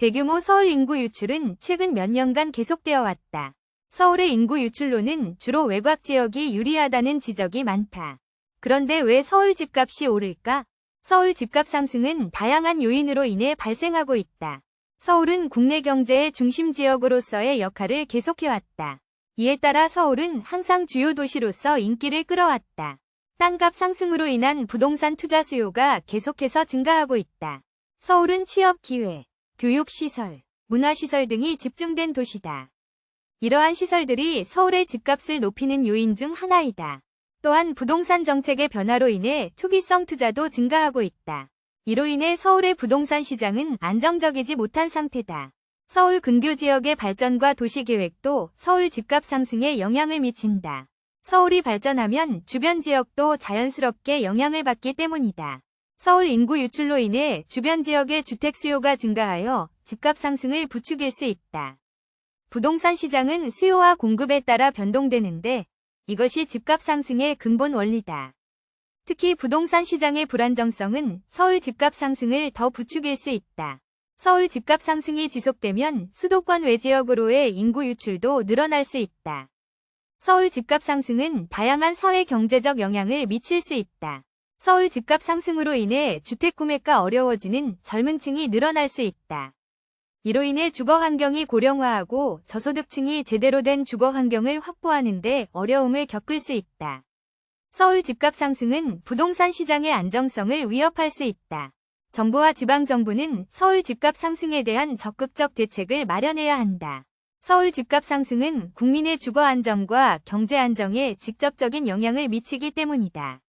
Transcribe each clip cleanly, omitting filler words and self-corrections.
대규모 서울 인구 유출은 최근 몇 년간 계속되어 왔다. 서울의 인구 유출로는 주로 외곽 지역이 유리하다는 지적이 많다. 그런데 왜 서울 집값이 오를까? 서울 집값 상승은 다양한 요인으로 인해 발생하고 있다. 서울은 국내 경제의 중심 지역으로서의 역할을 계속해왔다. 이에 따라 서울은 항상 주요 도시로서 인기를 끌어왔다. 땅값 상승으로 인한 부동산 투자 수요가 계속해서 증가하고 있다. 서울은 취업 기회, 교육시설, 문화시설 등이 집중된 도시다. 이러한 시설들이 서울의 집값을 높이는 요인 중 하나이다. 또한 부동산 정책의 변화로 인해 투기성 투자도 증가하고 있다. 이로 인해 서울의 부동산 시장은 안정적이지 못한 상태다. 서울 근교 지역의 발전과 도시계획도 서울 집값 상승에 영향을 미친다. 서울이 발전하면 주변 지역도 자연스럽게 영향을 받기 때문이다. 서울 인구 유출로 인해 주변 지역의 주택 수요가 증가하여 집값 상승을 부추길 수 있다. 부동산 시장은 수요와 공급에 따라 변동되는데 이것이 집값 상승의 근본 원리다. 특히 부동산 시장의 불안정성은 서울 집값 상승을 더 부추길 수 있다. 서울 집값 상승이 지속되면 수도권 외지역으로의 인구 유출도 늘어날 수 있다. 서울 집값 상승은 다양한 사회 경제적 영향을 미칠 수 있다. 서울 집값 상승으로 인해 주택 구매가 어려워지는 젊은 층이 늘어날 수 있다. 이로 인해 주거 환경이 고령화하고 저소득층이 제대로 된 주거 환경을 확보하는 데 어려움을 겪을 수 있다. 서울 집값 상승은 부동산 시장의 안정성을 위협할 수 있다. 정부와 지방정부는 서울 집값 상승에 대한 적극적 대책을 마련해야 한다. 서울 집값 상승은 국민의 주거 안정과 경제 안정에 직접적인 영향을 미치기 때문이다.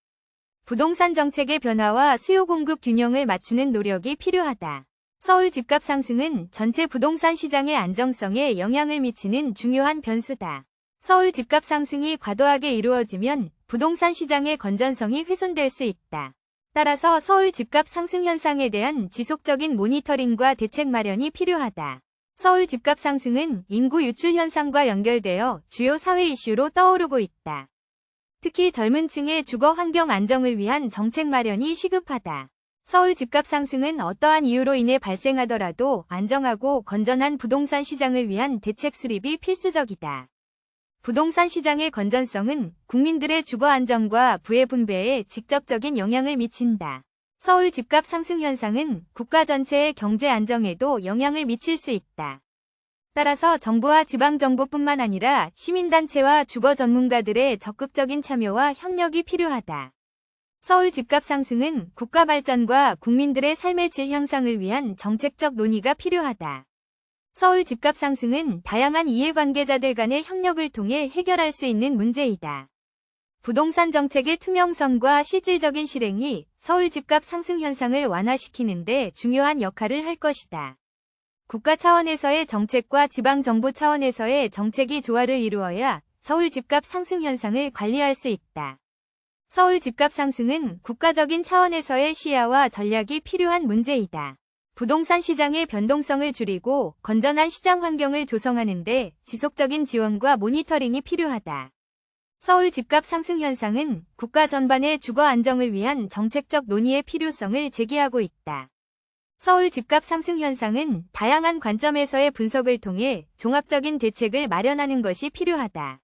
부동산 정책의 변화와 수요 공급 균형을 맞추는 노력이 필요하다. 서울 집값 상승은 전체 부동산 시장의 안정성에 영향을 미치는 중요한 변수다. 서울 집값 상승이 과도하게 이루어지면 부동산 시장의 건전성이 훼손될 수 있다. 따라서 서울 집값 상승 현상에 대한 지속적인 모니터링과 대책 마련이 필요하다. 서울 집값 상승은 인구 유출 현상과 연결되어 주요 사회 이슈로 떠오르고 있다. 특히 젊은 층의 주거 환경 안정을 위한 정책 마련이 시급하다. 서울 집값 상승은 어떠한 이유로 인해 발생하더라도 안정하고 건전한 부동산 시장을 위한 대책 수립이 필수적이다. 부동산 시장의 건전성은 국민들의 주거 안정과 부의 분배에 직접적인 영향을 미친다. 서울 집값 상승 현상은 국가 전체의 경제 안정에도 영향을 미칠 수 있다. 따라서 정부와 지방정부뿐만 아니라 시민단체와 주거 전문가들의 적극적인 참여와 협력이 필요하다. 서울 집값 상승은 국가 발전과 국민들의 삶의 질 향상을 위한 정책적 논의가 필요하다. 서울 집값 상승은 다양한 이해관계자들 간의 협력을 통해 해결할 수 있는 문제이다. 부동산 정책의 투명성과 실질적인 실행이 서울 집값 상승 현상을 완화시키는 데 중요한 역할을 할 것이다. 국가 차원에서의 정책과 지방정부 차원에서의 정책이 조화를 이루어야 서울 집값 상승 현상을 관리할 수 있다. 서울 집값 상승은 국가적인 차원에서의 시야와 전략이 필요한 문제이다. 부동산 시장의 변동성을 줄이고 건전한 시장 환경을 조성하는 데 지속적인 지원과 모니터링이 필요하다. 서울 집값 상승 현상은 국가 전반의 주거 안정을 위한 정책적 논의의 필요성을 제기하고 있다. 서울 집값 상승 현상은 다양한 관점에서의 분석을 통해 종합적인 대책을 마련하는 것이 필요하다.